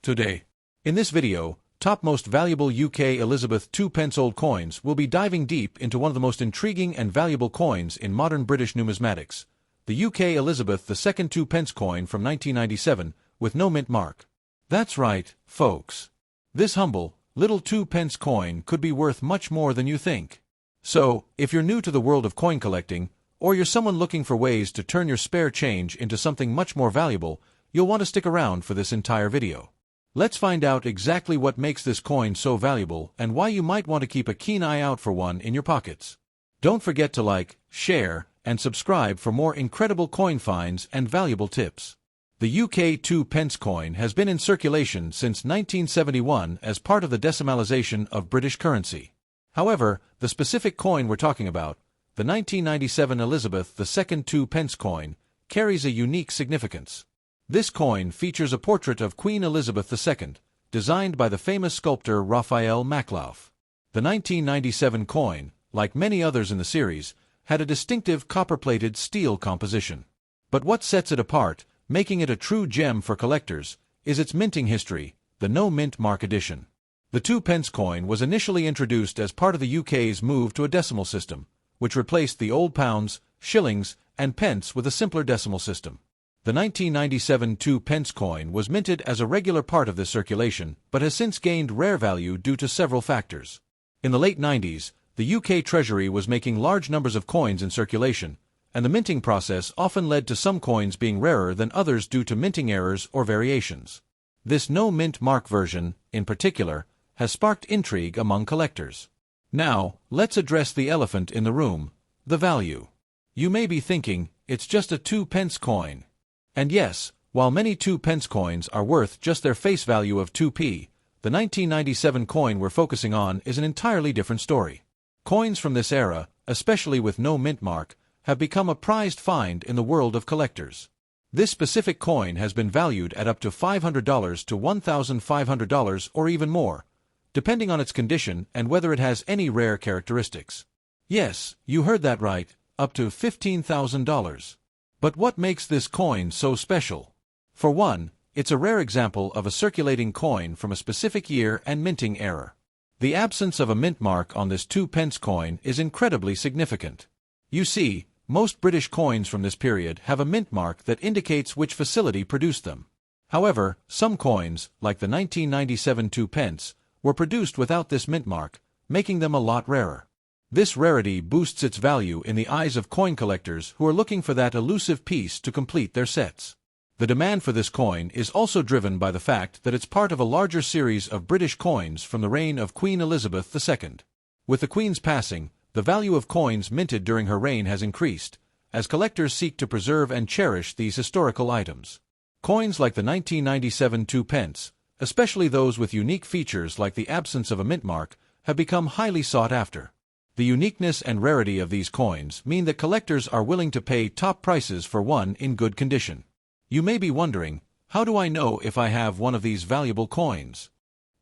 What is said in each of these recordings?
Today, in this video, top most valuable UK Elizabeth II pence old coins, will be diving deep into one of the most intriguing and valuable coins in modern British numismatics, the UK Elizabeth II 2 pence coin from 1997 with no mint mark. That's right, folks. This humble, little 2 pence coin could be worth much more than you think. So, if you're new to the world of coin collecting, or you're someone looking for ways to turn your spare change into something much more valuable, you'll want to stick around for this entire video. Let's find out exactly what makes this coin so valuable and why you might want to keep a keen eye out for one in your pockets. Don't forget to like, share, and subscribe for more incredible coin finds and valuable tips. The UK 2 pence coin has been in circulation since 1971 as part of the decimalisation of British currency. However, the specific coin we're talking about, the 1997 Elizabeth II 2 pence coin, carries a unique significance. This coin features a portrait of Queen Elizabeth II, designed by the famous sculptor Raphael Maklauf. The 1997 coin, like many others in the series, had a distinctive copper-plated steel composition. But what sets it apart, making it a true gem for collectors, is its minting history, the no mint mark edition. The 2 pence coin was initially introduced as part of the UK's move to a decimal system, which replaced the old pounds, shillings, and pence with a simpler decimal system. The 1997 2 pence coin was minted as a regular part of this circulation, but has since gained rare value due to several factors. In the late 90s, the UK Treasury was making large numbers of coins in circulation, and the minting process often led to some coins being rarer than others due to minting errors or variations. This no mint mark version, in particular, has sparked intrigue among collectors. Now, let's address the elephant in the room, the value. You may be thinking, it's just a 2 pence coin. And yes, while many 2 pence coins are worth just their face value of 2p, the 1997 coin we're focusing on is an entirely different story. Coins from this era, especially with no mint mark, have become a prized find in the world of collectors. This specific coin has been valued at up to $500 to $1,500 or even more, depending on its condition and whether it has any rare characteristics. Yes, you heard that right, up to $15,000. But what makes this coin so special? For one, it's a rare example of a circulating coin from a specific year and minting era. The absence of a mint mark on this 2 pence coin is incredibly significant. You see, most British coins from this period have a mint mark that indicates which facility produced them. However, some coins, like the 1997 2 pence, were produced without this mint mark, making them a lot rarer. This rarity boosts its value in the eyes of coin collectors who are looking for that elusive piece to complete their sets. The demand for this coin is also driven by the fact that it's part of a larger series of British coins from the reign of Queen Elizabeth II. With the Queen's passing, the value of coins minted during her reign has increased, as collectors seek to preserve and cherish these historical items. Coins like the 1997 2 pence, especially those with unique features like the absence of a mint mark, have become highly sought after. The uniqueness and rarity of these coins mean that collectors are willing to pay top prices for one in good condition. You may be wondering, how do I know if I have one of these valuable coins?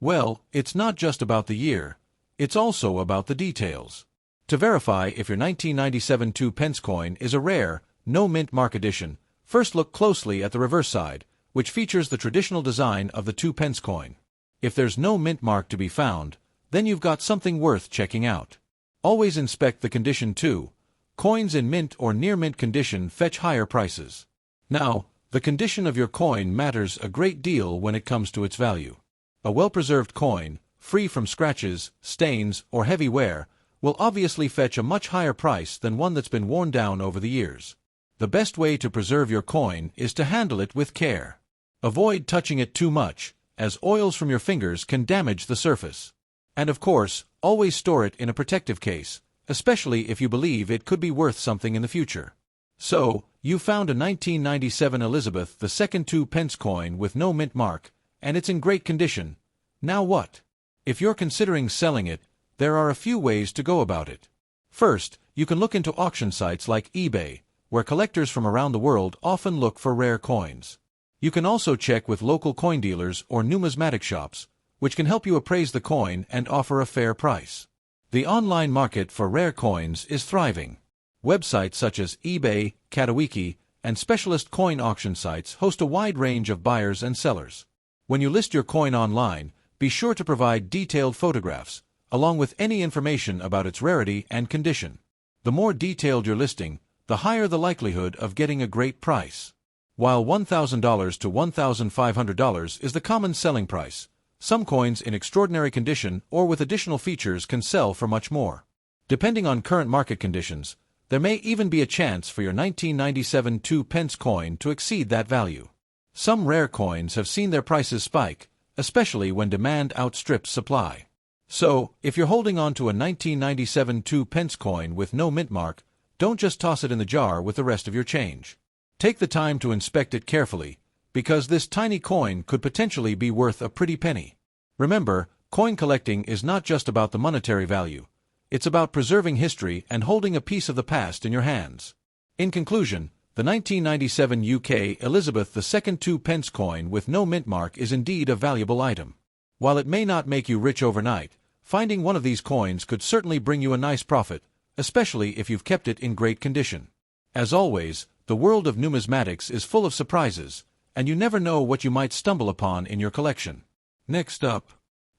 Well, it's not just about the year, it's also about the details. To verify if your 1997 2 pence coin is a rare, no mint mark edition, first look closely at the reverse side, which features the traditional design of the 2 pence coin. If there's no mint mark to be found, then you've got something worth checking out. Always inspect the condition too. Coins in mint or near mint condition fetch higher prices. Now, the condition of your coin matters a great deal when it comes to its value. A well-preserved coin, free from scratches, stains, or heavy wear, will obviously fetch a much higher price than one that's been worn down over the years. The best way to preserve your coin is to handle it with care. Avoid touching it too much, as oils from your fingers can damage the surface. And of course, always store it in a protective case, especially if you believe it could be worth something in the future. So, you found a 1997 Elizabeth II 2 pence coin with no mint mark, and it's in great condition. Now what? If you're considering selling it, there are a few ways to go about it. First, you can look into auction sites like eBay, where collectors from around the world often look for rare coins. You can also check with local coin dealers or numismatic shops, which can help you appraise the coin and offer a fair price. The online market for rare coins is thriving. Websites such as eBay, Katawiki, and specialist coin auction sites host a wide range of buyers and sellers. When you list your coin online, be sure to provide detailed photographs, along with any information about its rarity and condition. The more detailed your listing, the higher the likelihood of getting a great price. While $1,000 to $1,500 is the common selling price, some coins in extraordinary condition or with additional features can sell for much more. Depending on current market conditions, there may even be a chance for your 1997 2-pence coin to exceed that value. Some rare coins have seen their prices spike, especially when demand outstrips supply. So, if you're holding on to a 1997 2-pence coin with no mint mark, don't just toss it in the jar with the rest of your change. Take the time to inspect it carefully, because this tiny coin could potentially be worth a pretty penny. Remember, coin collecting is not just about the monetary value. It's about preserving history and holding a piece of the past in your hands. In conclusion, the 1997 UK Elizabeth II 2-pence coin with no mint mark is indeed a valuable item. While it may not make you rich overnight, finding one of these coins could certainly bring you a nice profit, especially if you've kept it in great condition. As always, the world of numismatics is full of surprises, and you never know what you might stumble upon in your collection. Next up,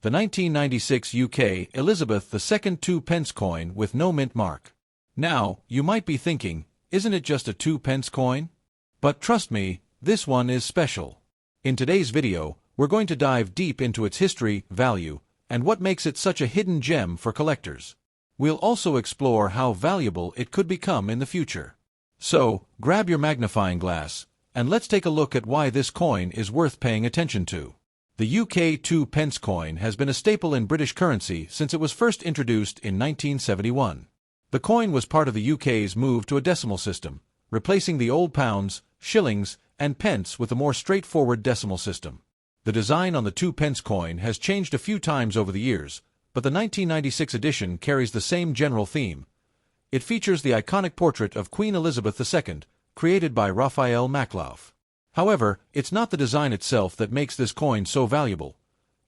the 1996 UK Elizabeth II 2-pence coin with no mint mark. Now, you might be thinking, isn't it just a 2-pence coin? But trust me, this one is special. In today's video, we're going to dive deep into its history, value, and what makes it such a hidden gem for collectors. We'll also explore how valuable it could become in the future. So, grab your magnifying glass, and let's take a look at why this coin is worth paying attention to. The UK 2-pence coin has been a staple in British currency since it was first introduced in 1971. The coin was part of the UK's move to a decimal system, replacing the old pounds, shillings, and pence with a more straightforward decimal system. The design on the 2-pence coin has changed a few times over the years, but the 1996 edition carries the same general theme. It features the iconic portrait of Queen Elizabeth II, created by Raphael Maklauf. However, it's not the design itself that makes this coin so valuable.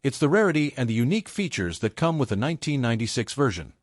It's the rarity and the unique features that come with the 1996 version.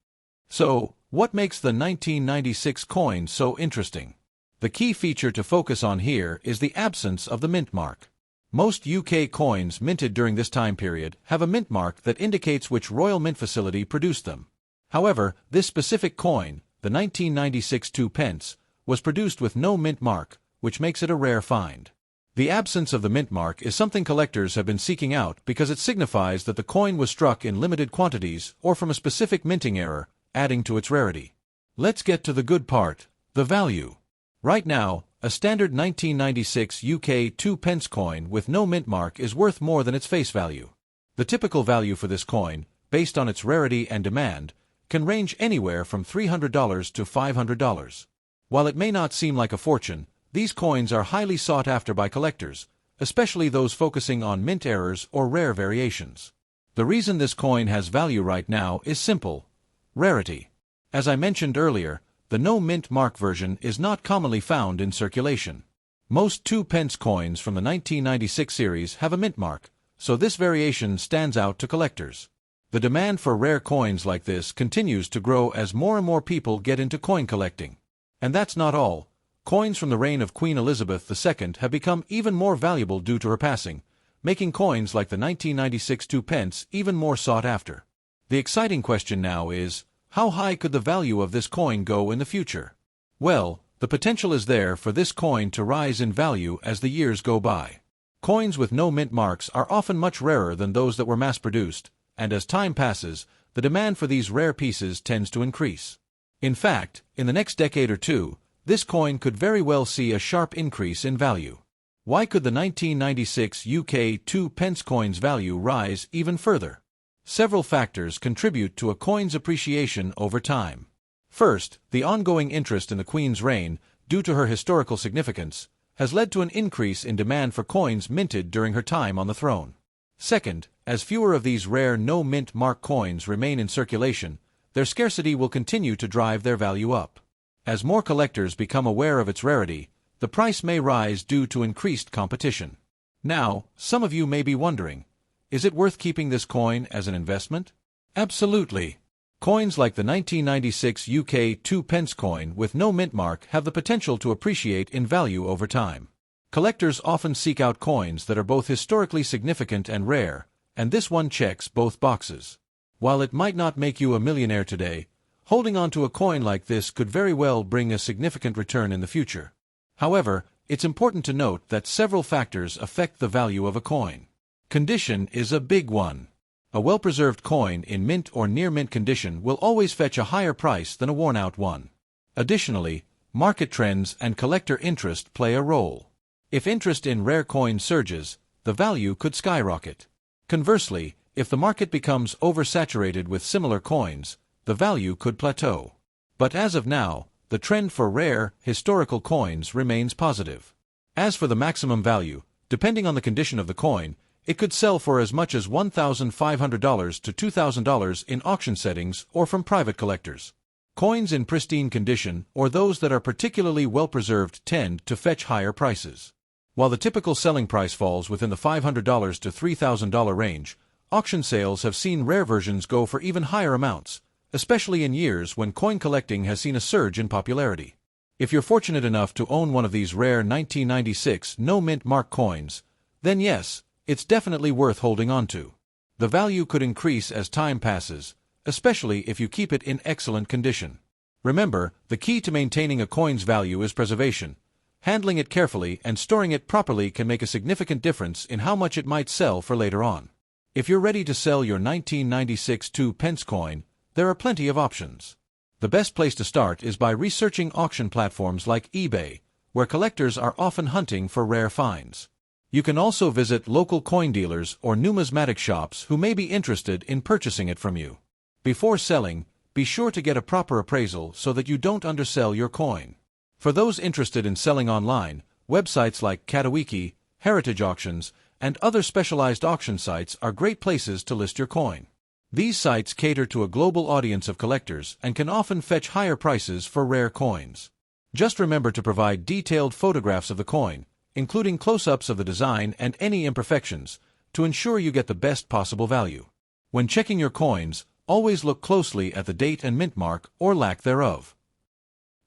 So, what makes the 1996 coin so interesting? The key feature to focus on here is the absence of the mint mark. Most UK coins minted during this time period have a mint mark that indicates which Royal Mint facility produced them. However, this specific coin, the 1996 2-pence, was produced with no mint mark, which makes it a rare find. The absence of the mint mark is something collectors have been seeking out because it signifies that the coin was struck in limited quantities or from a specific minting error, adding to its rarity. Let's get to the good part, the value. Right now, a standard 1996 UK 2-pence coin with no mint mark is worth more than its face value. The typical value for this coin, based on its rarity and demand, can range anywhere from $300 to $500. While it may not seem like a fortune, these coins are highly sought after by collectors, especially those focusing on mint errors or rare variations. The reason this coin has value right now is simple: rarity. As I mentioned earlier, the no mint mark version is not commonly found in circulation. Most 2-pence coins from the 1996 series have a mint mark, so this variation stands out to collectors. The demand for rare coins like this continues to grow as more and more people get into coin collecting. And that's not all. Coins from the reign of Queen Elizabeth II have become even more valuable due to her passing, making coins like the 1996 2-pence even more sought after. The exciting question now is, how high could the value of this coin go in the future? Well, the potential is there for this coin to rise in value as the years go by. Coins with no mint marks are often much rarer than those that were mass-produced, and as time passes, the demand for these rare pieces tends to increase. In fact, in the next decade or two, this coin could very well see a sharp increase in value. Why could the 1996 UK 2-pence coin's value rise even further? Several factors contribute to a coin's appreciation over time. First, the ongoing interest in the Queen's reign, due to her historical significance, has led to an increase in demand for coins minted during her time on the throne. Second, as fewer of these rare no-mint mark coins remain in circulation, their scarcity will continue to drive their value up. As more collectors become aware of its rarity, the price may rise due to increased competition. Now, some of you may be wondering, is it worth keeping this coin as an investment? Absolutely. Coins like the 1996 UK 2-pence coin with no mint mark have the potential to appreciate in value over time. Collectors often seek out coins that are both historically significant and rare, and this one checks both boxes. While it might not make you a millionaire today, holding on to a coin like this could very well bring a significant return in the future. However, it's important to note that several factors affect the value of a coin. Condition is a big one. A well-preserved coin in mint or near-mint condition will always fetch a higher price than a worn-out one. Additionally, market trends and collector interest play a role. If interest in rare coins surges, the value could skyrocket. Conversely, if the market becomes oversaturated with similar coins, the value could plateau. But as of now, the trend for rare, historical coins remains positive. As for the maximum value, depending on the condition of the coin, it could sell for as much as $1,500 to $2,000 in auction settings or from private collectors. Coins in pristine condition or those that are particularly well-preserved tend to fetch higher prices. While the typical selling price falls within the $500 to $3,000 range, auction sales have seen rare versions go for even higher amounts, especially in years when coin collecting has seen a surge in popularity. If you're fortunate enough to own one of these rare 1996 no-mint mark coins, then yes, it's definitely worth holding on to. The value could increase as time passes, especially if you keep it in excellent condition. Remember, the key to maintaining a coin's value is preservation. Handling it carefully and storing it properly can make a significant difference in how much it might sell for later on. If you're ready to sell your 1996 2-pence coin, there are plenty of options. The best place to start is by researching auction platforms like eBay, where collectors are often hunting for rare finds. You can also visit local coin dealers or numismatic shops who may be interested in purchasing it from you. Before selling, be sure to get a proper appraisal so that you don't undersell your coin. For those interested in selling online, websites like Katawiki, Heritage Auctions, and other specialized auction sites are great places to list your coin. These sites cater to a global audience of collectors and can often fetch higher prices for rare coins. Just remember to provide detailed photographs of the coin, including close-ups of the design and any imperfections, to ensure you get the best possible value. When checking your coins, always look closely at the date and mint mark or lack thereof.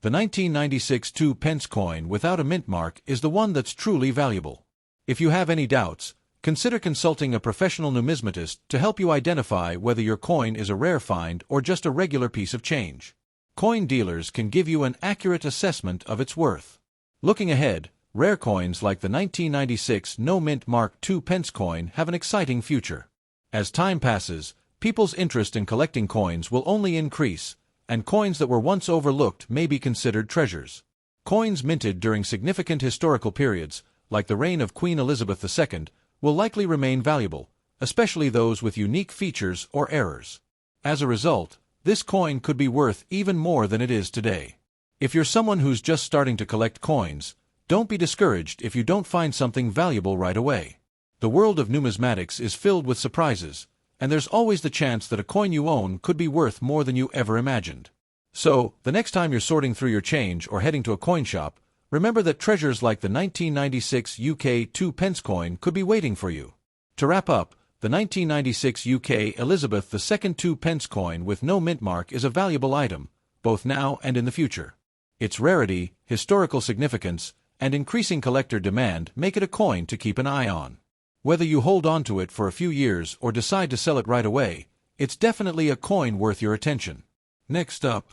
The 1996 2-pence coin without a mint mark is the one that's truly valuable. If you have any doubts, consider consulting a professional numismatist to help you identify whether your coin is a rare find or just a regular piece of change. Coin dealers can give you an accurate assessment of its worth. Looking ahead, rare coins like the 1996 no-mint mark 2-pence coin have an exciting future. As time passes, people's interest in collecting coins will only increase, and coins that were once overlooked may be considered treasures. Coins minted during significant historical periods, like the reign of Queen Elizabeth II, will likely remain valuable, especially those with unique features or errors. As a result, this coin could be worth even more than it is today. If you're someone who's just starting to collect coins, don't be discouraged if you don't find something valuable right away. The world of numismatics is filled with surprises, and there's always the chance that a coin you own could be worth more than you ever imagined. So, the next time you're sorting through your change or heading to a coin shop, remember that treasures like the 1996 UK 2-pence coin could be waiting for you. To wrap up, the 1996 UK Elizabeth II 2-pence coin with no mint mark is a valuable item, both now and in the future. Its rarity, historical significance, and increasing collector demand make it a coin to keep an eye on. Whether you hold on to it for a few years or decide to sell it right away, it's definitely a coin worth your attention. Next up,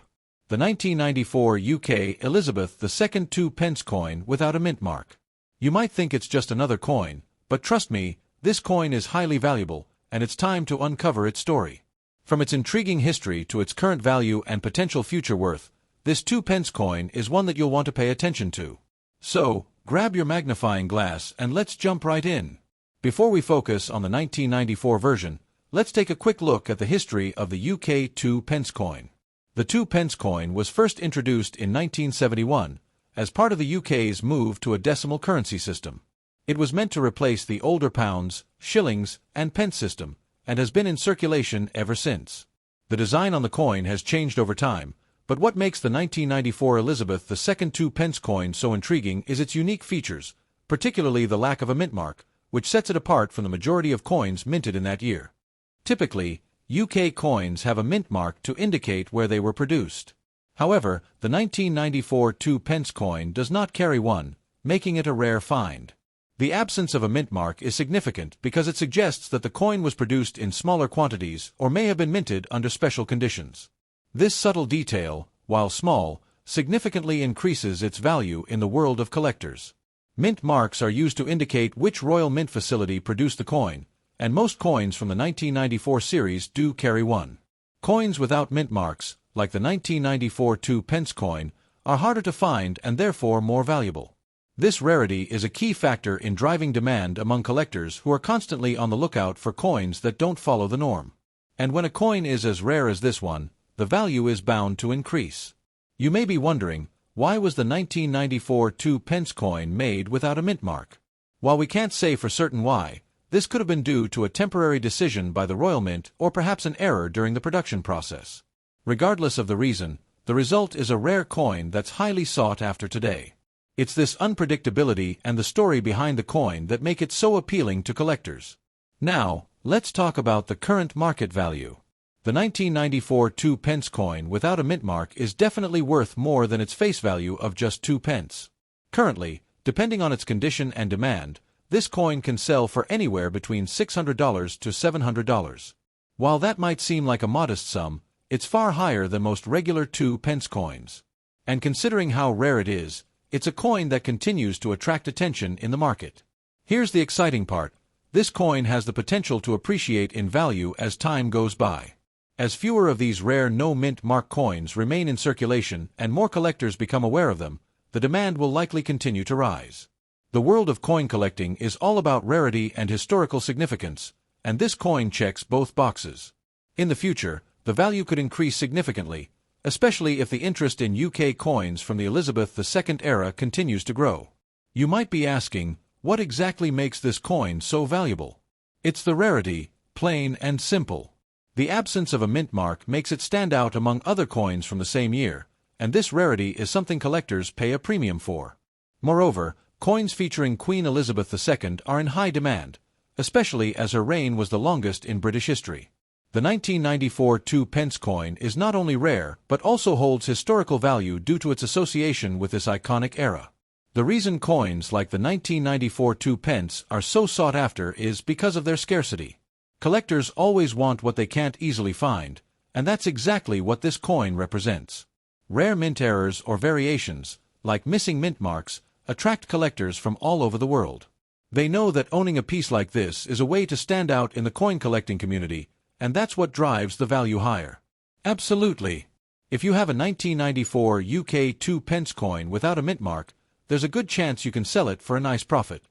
the 1994 UK Elizabeth II 2-pence coin without a mint mark. You might think it's just another coin, but trust me, this coin is highly valuable, and it's time to uncover its story. From its intriguing history to its current value and potential future worth, this 2-pence coin is one that you'll want to pay attention to. So, grab your magnifying glass and let's jump right in. Before we focus on the 1994 version, let's take a quick look at the history of the UK 2-pence coin. The 2-pence coin was first introduced in 1971 as part of the UK's move to a decimal currency system. It was meant to replace the older pounds, shillings, and pence system, and has been in circulation ever since. The design on the coin has changed over time, but what makes the 1994 Elizabeth II 2-pence coin so intriguing is its unique features, particularly the lack of a mint mark, which sets it apart from the majority of coins minted in that year. Typically, UK coins have a mint mark to indicate where they were produced. However, the 1994 2-pence coin does not carry one, making it a rare find. The absence of a mint mark is significant because it suggests that the coin was produced in smaller quantities or may have been minted under special conditions. This subtle detail, while small, significantly increases its value in the world of collectors. Mint marks are used to indicate which royal mint facility produced the coin, and most coins from the 1994 series do carry one. Coins without mint marks, like the 1994 2-pence coin, are harder to find and therefore more valuable. This rarity is a key factor in driving demand among collectors who are constantly on the lookout for coins that don't follow the norm. And when a coin is as rare as this one, the value is bound to increase. You may be wondering, why was the 1994 2-pence coin made without a mint mark? While we can't say for certain why, this could have been due to a temporary decision by the Royal Mint or perhaps an error during the production process. Regardless of the reason, the result is a rare coin that's highly sought after today. It's this unpredictability and the story behind the coin that make it so appealing to collectors. Now, let's talk about the current market value. The 1994 2-pence coin without a mint mark is definitely worth more than its face value of just 2 pence. Currently, depending on its condition and demand, this coin can sell for anywhere between $600 to $700. While that might seem like a modest sum, it's far higher than most regular 2-pence coins. And considering how rare it is, it's a coin that continues to attract attention in the market. Here's the exciting part. This coin has the potential to appreciate in value as time goes by. As fewer of these rare no-mint mark coins remain in circulation and more collectors become aware of them, the demand will likely continue to rise. The world of coin collecting is all about rarity and historical significance, and this coin checks both boxes. In the future, the value could increase significantly, especially if the interest in UK coins from the Elizabeth II era continues to grow. You might be asking, what exactly makes this coin so valuable? It's the rarity, plain and simple. The absence of a mint mark makes it stand out among other coins from the same year, and this rarity is something collectors pay a premium for. Moreover, coins featuring Queen Elizabeth II are in high demand, especially as her reign was the longest in British history. The 1994 2-pence coin is not only rare but also holds historical value due to its association with this iconic era. The reason coins like the 1994 2-pence are so sought after is because of their scarcity. Collectors always want what they can't easily find, and that's exactly what this coin represents. Rare mint errors or variations, like missing mint marks, attract collectors from all over the world. They know that owning a piece like this is a way to stand out in the coin collecting community, and that's what drives the value higher. Absolutely. If you have a 1994 UK 2-pence coin without a mint mark, there's a good chance you can sell it for a nice profit.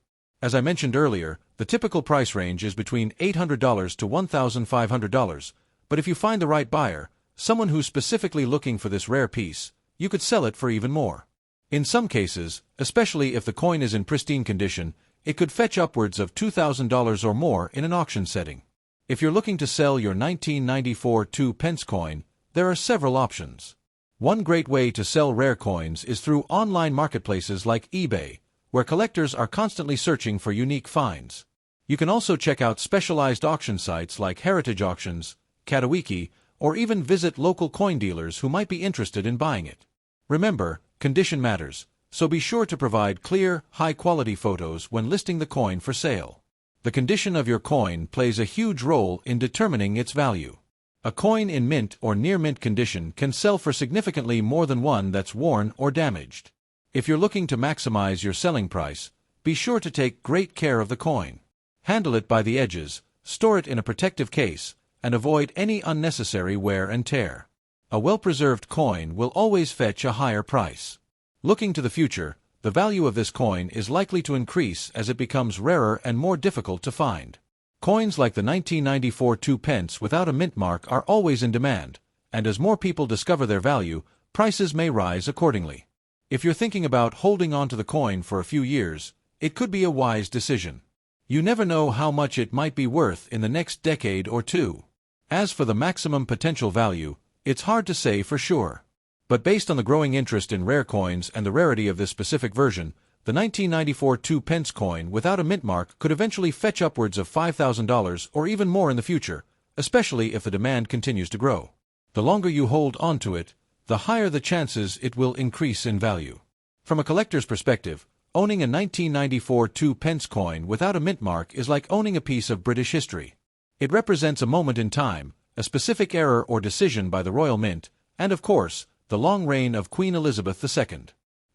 As I mentioned earlier, the typical price range is between $800 to $1,500, but if you find the right buyer, someone who's specifically looking for this rare piece, you could sell it for even more. In some cases, especially if the coin is in pristine condition, it could fetch upwards of $2,000 or more in an auction setting. If you're looking to sell your 1994 2-pence coin, there are several options. One great way to sell rare coins is through online marketplaces like eBay, where collectors are constantly searching for unique finds. You can also check out specialized auction sites like Heritage Auctions, Katawiki, or even visit local coin dealers who might be interested in buying it. Remember, condition matters, so be sure to provide clear, high-quality photos when listing the coin for sale. The condition of your coin plays a huge role in determining its value. A coin in mint or near-mint condition can sell for significantly more than one that's worn or damaged. If you're looking to maximize your selling price, be sure to take great care of the coin. Handle it by the edges, store it in a protective case, and avoid any unnecessary wear and tear. A well-preserved coin will always fetch a higher price. Looking to the future, the value of this coin is likely to increase as it becomes rarer and more difficult to find. Coins like the 1994 2-pence without a mint mark are always in demand, and as more people discover their value, prices may rise accordingly. If you're thinking about holding on to the coin for a few years, it could be a wise decision. You never know how much it might be worth in the next decade or two. As for the maximum potential value, it's hard to say for sure. But based on the growing interest in rare coins and the rarity of this specific version, the 1994 2-pence coin without a mint mark could eventually fetch upwards of $5,000 or even more in the future, especially if the demand continues to grow. The longer you hold onto it, the higher the chances it will increase in value. From a collector's perspective, Owning a 1994 2p coin without a mint mark is like owning a piece of British history. It represents a moment in time, a specific error or decision by the Royal Mint, and of course, the long reign of Queen Elizabeth II.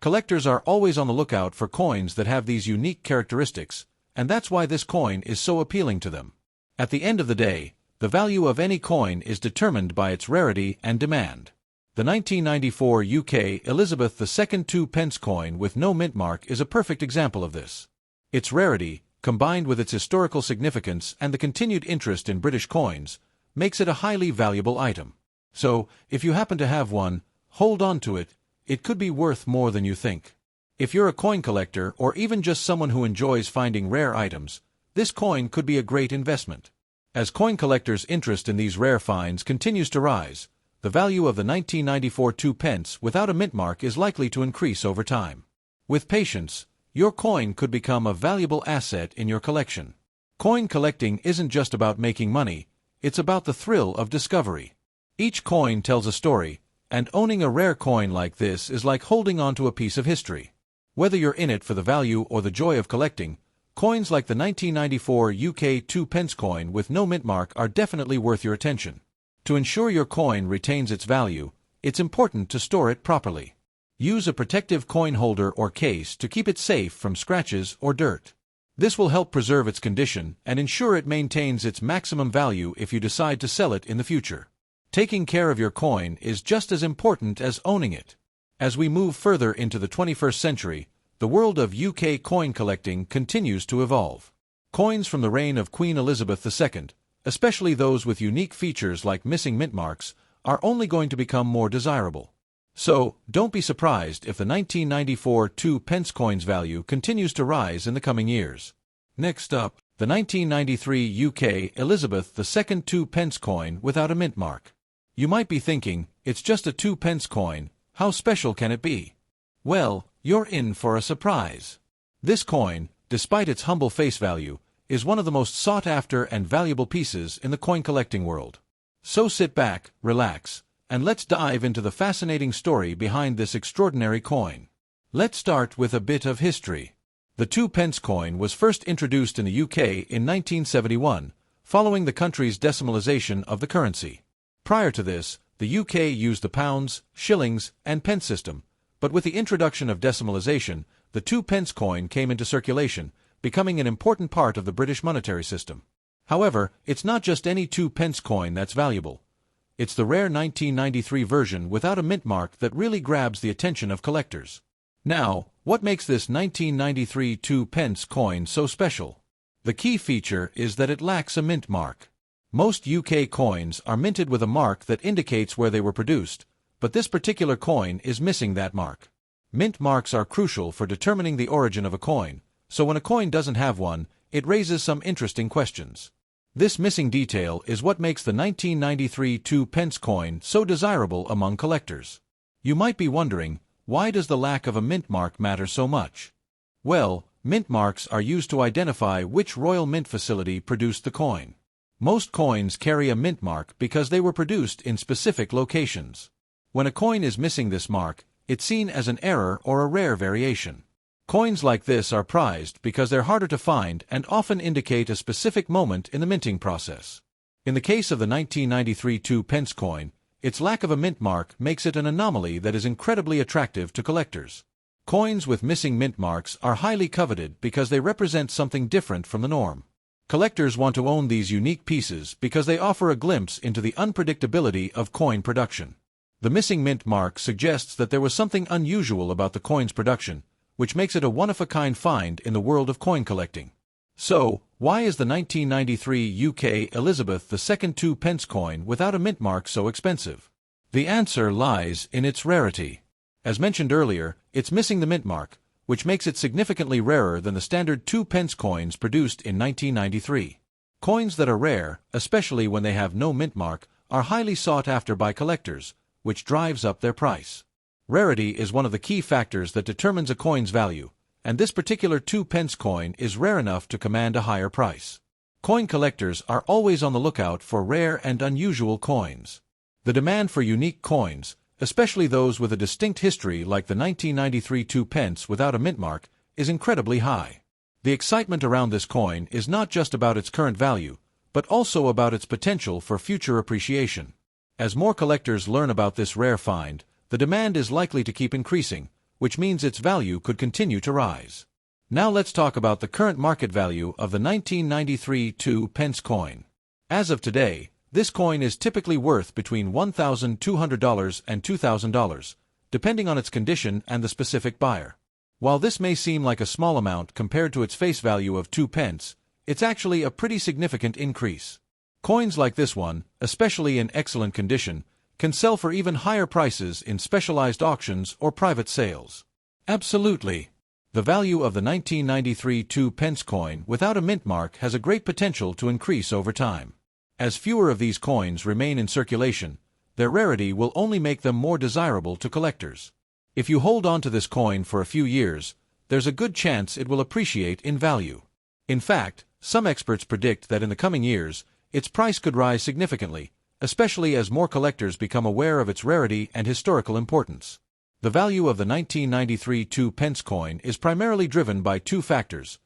Collectors are always on the lookout for coins that have these unique characteristics, and that's why this coin is so appealing to them. At the end of the day, the value of any coin is determined by its rarity and demand. The 1994 UK Elizabeth II 2p coin with no mint mark is a perfect example of this. Its rarity, combined with its historical significance and the continued interest in British coins, makes it a highly valuable item. So, if you happen to have one, hold on to it. It could be worth more than you think. If you're a coin collector or even just someone who enjoys finding rare items, this coin could be a great investment. As coin collectors' interest in these rare finds continues to rise, the value of the 1994 2p without a mint mark is likely to increase over time. With patience, your coin could become a valuable asset in your collection. Coin collecting isn't just about making money, it's about the thrill of discovery. Each coin tells a story, and owning a rare coin like this is like holding on to a piece of history. Whether you're in it for the value or the joy of collecting, coins like the 1994 UK 2p coin with no mint mark are definitely worth your attention. To ensure your coin retains its value, it's important to store it properly. Use a protective coin holder or case to keep it safe from scratches or dirt. This will help preserve its condition and ensure it maintains its maximum value if you decide to sell it in the future. Taking care of your coin is just as important as owning it. As we move further into the 21st century, the world of UK coin collecting continues to evolve. Coins from the reign of Queen Elizabeth II, especially those with unique features like missing mint marks, are only going to become more desirable. So, don't be surprised if the 1994 2p coin's value continues to rise in the coming years. Next up, the 1993 UK Elizabeth II 2p coin without a mint mark. You might be thinking, it's just a 2p coin, how special can it be? Well, you're in for a surprise. This coin, despite its humble face value, is one of the most sought-after and valuable pieces in the coin collecting world. So sit back, relax, and let's dive into the fascinating story behind this extraordinary coin. Let's start with a bit of history. The 2p coin was first introduced in the UK in 1971, following the country's decimalisation of the currency. Prior to this, the UK used the pounds, shillings, and pence system, but with the introduction of decimalisation, the 2p coin came into circulation, becoming an important part of the British monetary system. However, it's not just any 2p coin that's valuable. It's the rare 1993 version without a mint mark that really grabs the attention of collectors. Now, what makes this 1993 2p coin so special? The key feature is that it lacks a mint mark. Most UK coins are minted with a mark that indicates where they were produced, but this particular coin is missing that mark. Mint marks are crucial for determining the origin of a coin, so when a coin doesn't have one, it raises some interesting questions. This missing detail is what makes the 1993 2p coin so desirable among collectors. You might be wondering, why does the lack of a mint mark matter so much? Well, mint marks are used to identify which royal mint facility produced the coin. Most coins carry a mint mark because they were produced in specific locations. When a coin is missing this mark, it's seen as an error or a rare variation. Coins like this are prized because they're harder to find and often indicate a specific moment in the minting process. In the case of the 1993 2p coin, its lack of a mint mark makes it an anomaly that is incredibly attractive to collectors. Coins with missing mint marks are highly coveted because they represent something different from the norm. Collectors want to own these unique pieces because they offer a glimpse into the unpredictability of coin production. The missing mint mark suggests that there was something unusual about the coin's production, which makes it a one-of-a-kind find in the world of coin collecting. So, why is the 1993 UK Elizabeth II 2p coin without a mint mark so expensive? The answer lies in its rarity. As mentioned earlier, it's missing the mint mark, which makes it significantly rarer than the standard 2p coins produced in 1993. Coins that are rare, especially when they have no mint mark, are highly sought after by collectors, which drives up their price. Rarity is one of the key factors that determines a coin's value, and this particular 2p coin is rare enough to command a higher price. Coin collectors are always on the lookout for rare and unusual coins. The demand for unique coins, especially those with a distinct history like the 1993 2p without a mint mark, is incredibly high. The excitement around this coin is not just about its current value, but also about its potential for future appreciation. As more collectors learn about this rare find, the demand is likely to keep increasing, which means its value could continue to rise. Now let's talk about the current market value of the 1993 2-pence coin. As of today, this coin is typically worth between $1,200 and $2,000, depending on its condition and the specific buyer. While this may seem like a small amount compared to its face value of 2 pence, it's actually a pretty significant increase. Coins like this one, especially in excellent condition, can sell for even higher prices in specialized auctions or private sales. Absolutely. The value of the 1993 2-pence coin without a mint mark has a great potential to increase over time. As fewer of these coins remain in circulation, their rarity will only make them more desirable to collectors. If you hold on to this coin for a few years, there's a good chance it will appreciate in value. In fact, some experts predict that in the coming years, its price could rise significantly, especially as more collectors become aware of its rarity and historical importance. The value of the 1993 2-pence coin is primarily driven by two factors: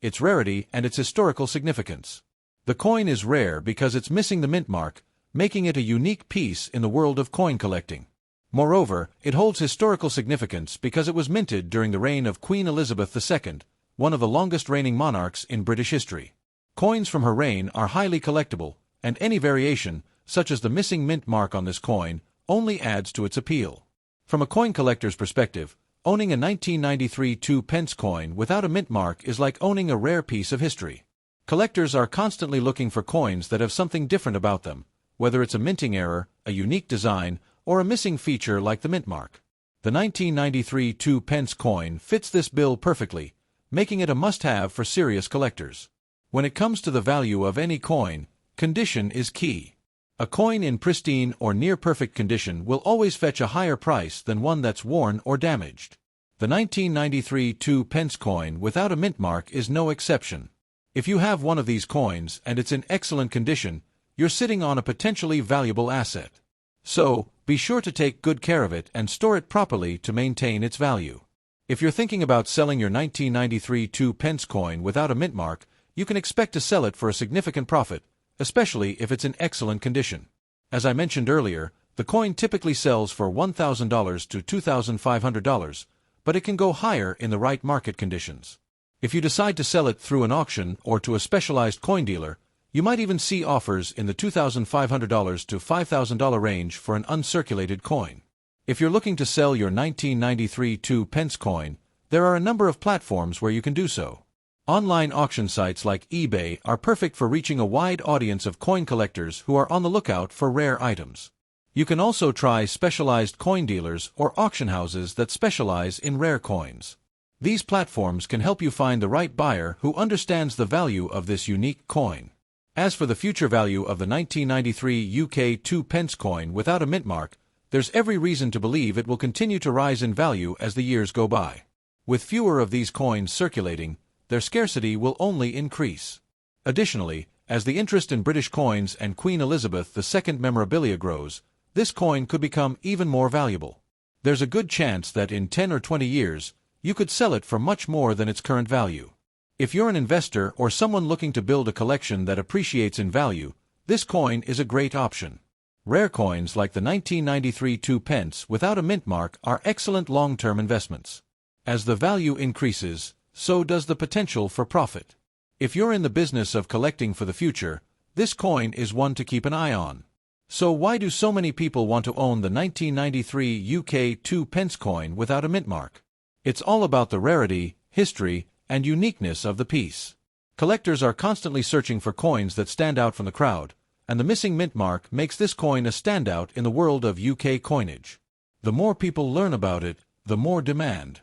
its rarity and its historical significance. The coin is rare because it's missing the mint mark, making it a unique piece in the world of coin collecting. Moreover, it holds historical significance because it was minted during the reign of Queen Elizabeth II, one of the longest-reigning monarchs in British history. Coins from her reign are highly collectible, and any variation, such as the missing mint mark on this coin, only adds to its appeal. From a coin collector's perspective, owning a 1993 2-pence coin without a mint mark is like owning a rare piece of history. Collectors are constantly looking for coins that have something different about them, whether it's a minting error, a unique design, or a missing feature like the mint mark. The 1993 2-pence coin fits this bill perfectly, making it a must-have for serious collectors. When it comes to the value of any coin, condition is key. A coin in pristine or near-perfect condition will always fetch a higher price than one that's worn or damaged. The 1993 2-pence coin without a mint mark is no exception. If you have one of these coins and it's in excellent condition, you're sitting on a potentially valuable asset. So, be sure to take good care of it and store it properly to maintain its value. If you're thinking about selling your 1993 2-pence coin without a mint mark, you can expect to sell it for a significant profit, especially if it's in excellent condition. As I mentioned earlier, the coin typically sells for $1,000 to $2,500, but it can go higher in the right market conditions. If you decide to sell it through an auction or to a specialized coin dealer, you might even see offers in the $2,500 to $5,000 range for an uncirculated coin. If you're looking to sell your 1993 2-pence coin, there are a number of platforms where you can do so. Online auction sites like eBay are perfect for reaching a wide audience of coin collectors who are on the lookout for rare items. You can also try specialized coin dealers or auction houses that specialize in rare coins. These platforms can help you find the right buyer who understands the value of this unique coin. As for the future value of the 1993 UK 2-pence coin without a mint mark, there's every reason to believe it will continue to rise in value as the years go by. With fewer of these coins circulating, their scarcity will only increase. Additionally, as the interest in British coins and Queen Elizabeth II memorabilia grows, this coin could become even more valuable. There's a good chance that in 10 or 20 years, you could sell it for much more than its current value. If you're an investor or someone looking to build a collection that appreciates in value, this coin is a great option. Rare coins like the 1993 2-pence without a mint mark are excellent long-term investments. As the value increases, so does the potential for profit. If you're in the business of collecting for the future, this coin is one to keep an eye on. So why do so many people want to own the 1993 UK 2-pence coin without a mint mark? It's all about the rarity, history, and uniqueness of the piece. Collectors are constantly searching for coins that stand out from the crowd, and the missing mint mark makes this coin a standout in the world of UK coinage. The more people learn about it, the more demand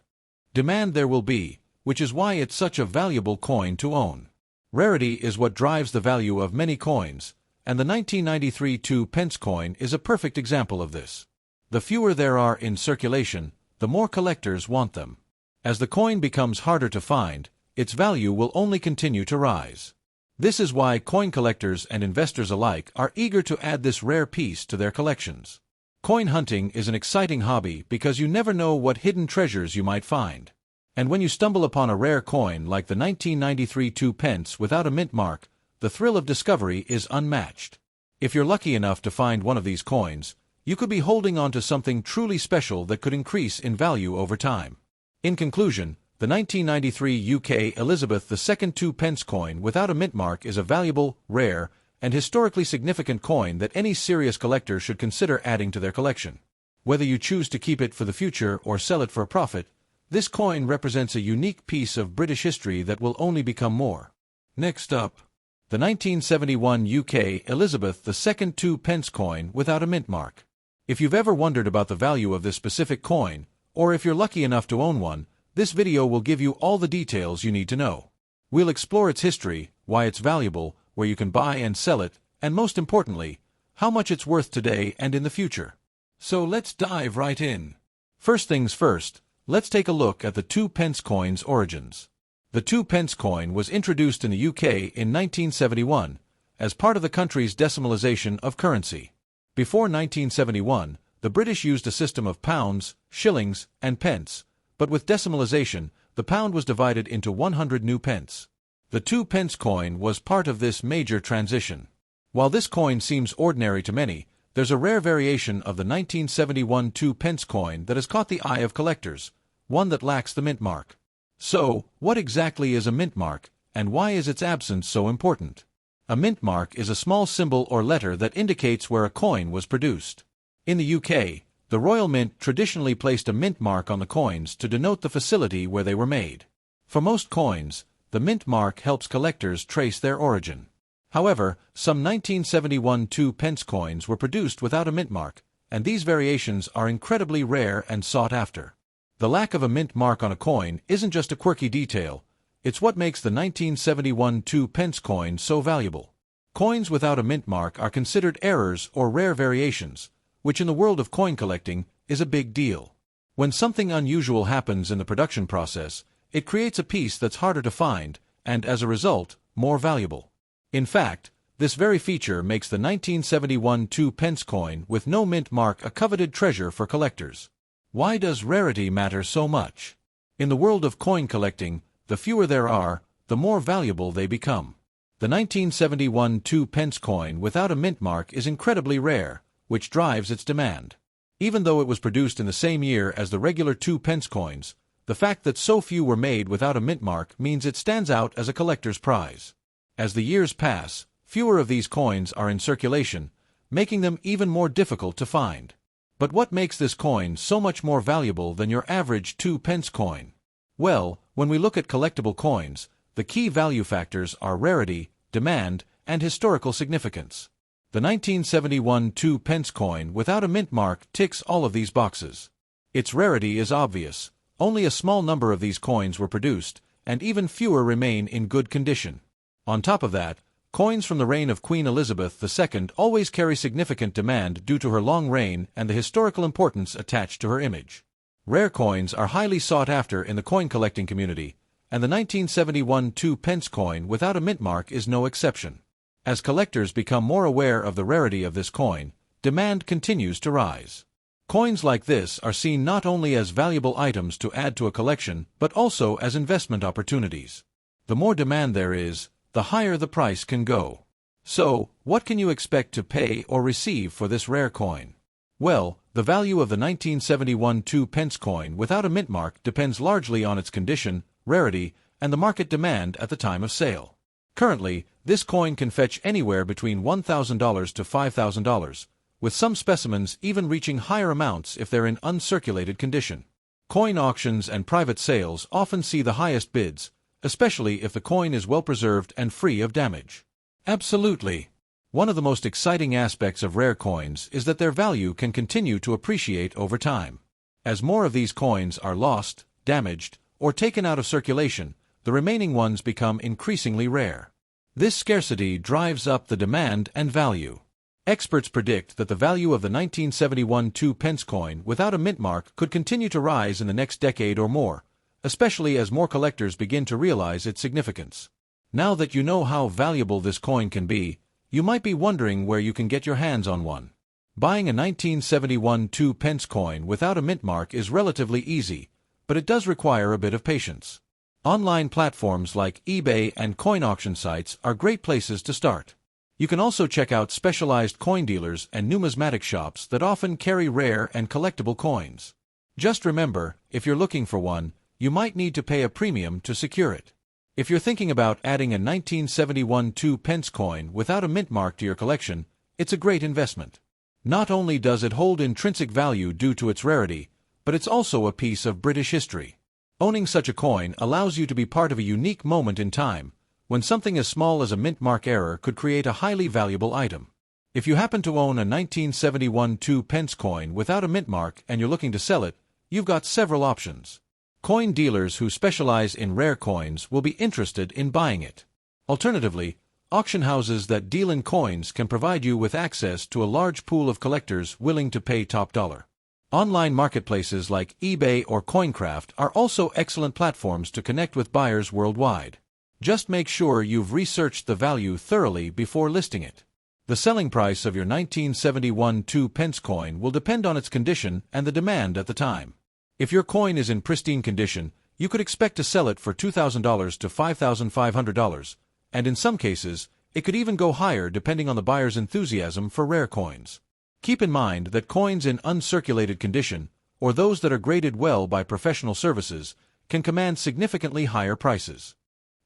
there will be, which is why it's such a valuable coin to own. Rarity is what drives the value of many coins, and the 1993 2-pence coin is a perfect example of this. The fewer there are in circulation, the more collectors want them. As the coin becomes harder to find, its value will only continue to rise. This is why coin collectors and investors alike are eager to add this rare piece to their collections. Coin hunting is an exciting hobby because you never know what hidden treasures you might find. And when you stumble upon a rare coin like the 1993 2 pence without a mint mark, the thrill of discovery is unmatched. If you're lucky enough to find one of these coins, you could be holding on to something truly special that could increase in value over time. In conclusion, the 1993 UK Elizabeth II 2 pence coin without a mint mark is a valuable, rare, and historically significant coin that any serious collector should consider adding to their collection. Whether you choose to keep it for the future or sell it for a profit, this coin represents a unique piece of British history that will only become more. Next up, the 1971 UK Elizabeth II 2 pence coin without a mint mark. If you've ever wondered about the value of this specific coin, or if you're lucky enough to own one, this video will give you all the details you need to know. We'll explore its history, why it's valuable, where you can buy and sell it, and most importantly, how much it's worth today and in the future. So let's dive right in. First things first, let's take a look at the 2 pence coin's origins. The 2 pence coin was introduced in the UK in 1971 as part of the country's decimalisation of currency. Before 1971, the British used a system of pounds, shillings, and pence, but with decimalisation, the pound was divided into 100 new pence. The 2 pence coin was part of this major transition. While this coin seems ordinary to many, there's a rare variation of the 1971 2 pence coin that has caught the eye of collectors, one that lacks the mint mark. So, what exactly is a mint mark, and why is its absence so important? A mint mark is a small symbol or letter that indicates where a coin was produced. In the UK, the Royal Mint traditionally placed a mint mark on the coins to denote the facility where they were made. For most coins, the mint mark helps collectors trace their origin. However, some 1971 2 pence coins were produced without a mint mark, and these variations are incredibly rare and sought after. The lack of a mint mark on a coin isn't just a quirky detail, it's what makes the 1971 2 pence coin so valuable. Coins without a mint mark are considered errors or rare variations, which in the world of coin collecting is a big deal. When something unusual happens in the production process, it creates a piece that's harder to find, and as a result, more valuable. In fact, this very feature makes the 1971 2 pence coin with no mint mark a coveted treasure for collectors. Why does rarity matter so much? In the world of coin collecting, the fewer there are, the more valuable they become. The 1971 2 pence coin without a mint mark is incredibly rare, which drives its demand. Even though it was produced in the same year as the regular 2 pence coins, the fact that so few were made without a mint mark means it stands out as a collector's prize. As the years pass, fewer of these coins are in circulation, making them even more difficult to find. But what makes this coin so much more valuable than your average 2 pence coin? Well, when we look at collectible coins, the key value factors are rarity, demand, and historical significance. The 1971 2 pence coin without a mint mark ticks all of these boxes. Its rarity is obvious. Only a small number of these coins were produced, and even fewer remain in good condition. On top of that, coins from the reign of Queen Elizabeth II always carry significant demand due to her long reign and the historical importance attached to her image. Rare coins are highly sought after in the coin collecting community, and the 1971 2 pence coin without a mint mark is no exception. As collectors become more aware of the rarity of this coin, demand continues to rise. Coins like this are seen not only as valuable items to add to a collection, but also as investment opportunities. The more demand there is, the higher the price can go. So, what can you expect to pay or receive for this rare coin? Well, the value of the 1971 2 pence coin without a mint mark depends largely on its condition, rarity, and the market demand at the time of sale. Currently, this coin can fetch anywhere between $1,000 to $5,000, with some specimens even reaching higher amounts if they're in uncirculated condition. Coin auctions and private sales often see the highest bids, especially if the coin is well preserved and free of damage. Absolutely. One of the most exciting aspects of rare coins is that their value can continue to appreciate over time. As more of these coins are lost, damaged, or taken out of circulation, the remaining ones become increasingly rare. This scarcity drives up the demand and value. Experts predict that the value of the 1971 2 pence coin without a mint mark could continue to rise in the next decade or more, especially as more collectors begin to realize its significance. Now that you know how valuable this coin can be, you might be wondering where you can get your hands on one. Buying a 1971 2 pence coin without a mint mark is relatively easy, but it does require a bit of patience. Online platforms like eBay and coin auction sites are great places to start. You can also check out specialized coin dealers and numismatic shops that often carry rare and collectible coins. Just remember, if you're looking for one, you might need to pay a premium to secure it. If you're thinking about adding a 1971 2-pence coin without a mint mark to your collection, it's a great investment. Not only does it hold intrinsic value due to its rarity, but it's also a piece of British history. Owning such a coin allows you to be part of a unique moment in time, when something as small as a mint mark error could create a highly valuable item. If you happen to own a 1971 2-pence coin without a mint mark and you're looking to sell it, you've got several options. Coin dealers who specialize in rare coins will be interested in buying it. Alternatively, auction houses that deal in coins can provide you with access to a large pool of collectors willing to pay top dollar. Online marketplaces like eBay or Coincraft are also excellent platforms to connect with buyers worldwide. Just make sure you've researched the value thoroughly before listing it. The selling price of your 1971 2-pence coin will depend on its condition and the demand at the time. If your coin is in pristine condition, you could expect to sell it for $2,000 to $5,500, and in some cases, it could even go higher depending on the buyer's enthusiasm for rare coins. Keep in mind that coins in uncirculated condition, or those that are graded well by professional services, can command significantly higher prices.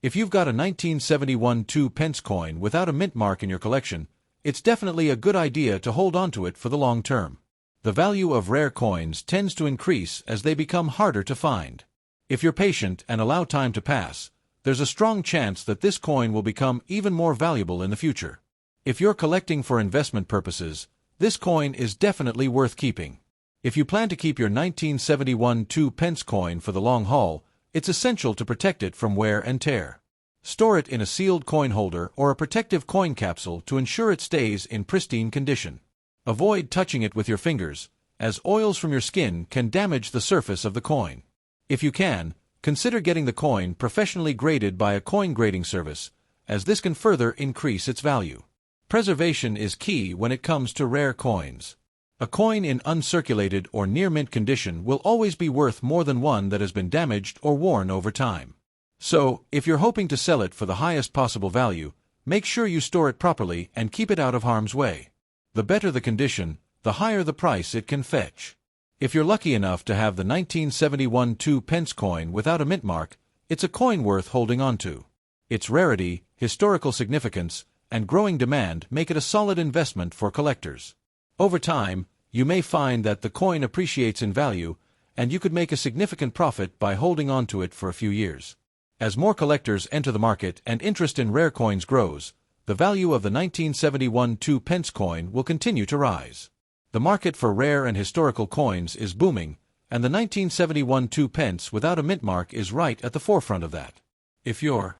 If you've got a 1971 2-pence coin without a mint mark in your collection, it's definitely a good idea to hold onto it for the long term. The value of rare coins tends to increase as they become harder to find. If you're patient and allow time to pass, there's a strong chance that this coin will become even more valuable in the future. If you're collecting for investment purposes, this coin is definitely worth keeping. If you plan to keep your 1971 2-pence coin for the long haul, it's essential to protect it from wear and tear. Store it in a sealed coin holder or a protective coin capsule to ensure it stays in pristine condition. Avoid touching it with your fingers, as oils from your skin can damage the surface of the coin. If you can, consider getting the coin professionally graded by a coin grading service, as this can further increase its value. Preservation is key when it comes to rare coins. A coin in uncirculated or near-mint condition will always be worth more than one that has been damaged or worn over time. So, if you're hoping to sell it for the highest possible value, make sure you store it properly and keep it out of harm's way. The better the condition, the higher the price it can fetch. If you're lucky enough to have the 1971 2-pence coin without a mint mark, it's a coin worth holding onto. Its rarity, historical significance, and growing demand make it a solid investment for collectors. Over time, you may find that the coin appreciates in value, and you could make a significant profit by holding on to it for a few years. As more collectors enter the market and interest in rare coins grows, the value of the 1971 2-pence coin will continue to rise. The market for rare and historical coins is booming, and the 1971 2-pence without a mint mark is right at the forefront of that. If you're